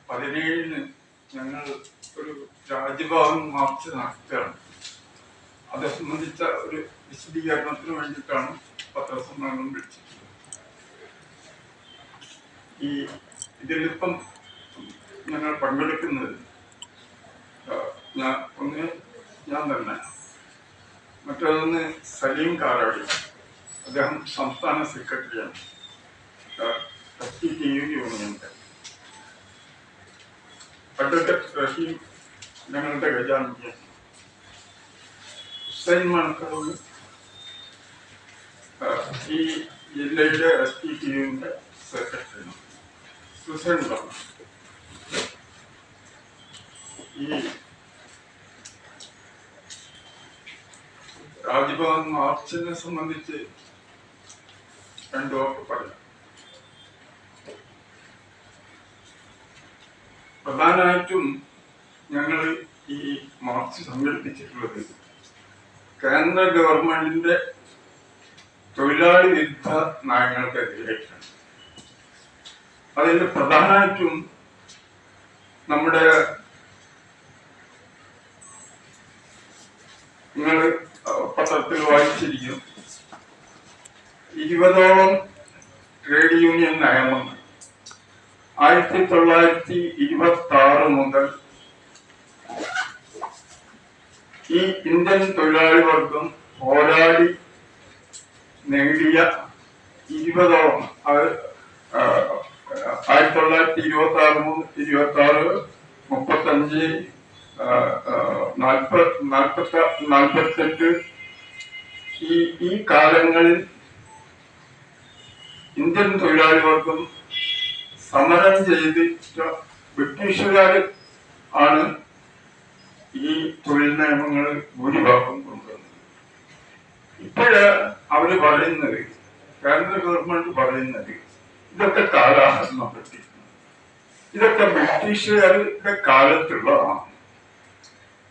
17-ന് ഞങ്ങൾ ഒരു രാജ്യഭവൻ മാർച്ച് നടത്തുകയാണ്. അത് സംബന്ധിച്ച ഒരു വിശദീകരണത്തിന് വേണ്ടിയിട്ടാണ് പത്രസമ്മേളനം വിളിച്ചിട്ടുള്ളത്. ഇതിലിപ്പം ഞങ്ങൾ പങ്കെടുക്കുന്നത് ഞാൻ തന്നെ, മറ്റൊന്ന് സലീം കാരാടി, അദ്ദേഹം സംസ്ഥാന സെക്രട്ടറിയാണ് FTTU യൂണിയന്റെ. അഡ്വക്കേറ്റ് റഹീം ഞങ്ങളുടെ ഖജാൻജി, ഹുസൈൻ മണക്കടവ് ഈ ജില്ലയുടെ FTTUവിന്റെ സെക്രട്ടറിയാണ്. ഹുസൈൻ പറഞ്ഞു ഈ രാജ്ഭവൻ മാർച്ചിനെ സംബന്ധിച്ച് രണ്ടു വാക്ക് പറയാം. പ്രധാനമായിട്ടും ഞങ്ങൾ ഈ മാർച്ച് സംഘടിപ്പിച്ചിട്ടുള്ളത് കേന്ദ്ര ഗവൺമെന്റിന്റെ തൊഴിലാളി വിരുദ്ധ നയങ്ങൾക്കെതിരായിട്ടാണ്. അതിൽ പ്രധാനമായിട്ടും നമ്മുടെ നിങ്ങൾ പത്രത്തിൽ വായിച്ചിരിക്കും, 20ഓളം ട്രേഡ് യൂണിയൻ നിയമങ്ങൾ 1926 മുതൽ ഈ ഇന്ത്യൻ തൊഴിലാളി വർഗം പോരാടി നേടിയ 20ഓളം, 1926, 35, 48 ഈ കാലങ്ങളിൽ ഇന്ത്യൻ തൊഴിലാളി വർഗം സമരം ചെയ്തിട്ട ബ്രിട്ടീഷുകാർ ആണ് ഈ തൊഴിൽ നിയമങ്ങൾ ഭൂരിഭാഗം കൊണ്ടുവന്നത്. ഇപ്പോഴ് അവര് പറയുന്നത്, കേന്ദ്ര ഗവൺമെന്റ് പറയുന്നത്, ഇതൊക്കെ കാലഹരണപ്പെട്ടിരിക്കുന്നു, ഇതൊക്കെ ബ്രിട്ടീഷുകാരുടെ കാലത്തുള്ളതാണ്.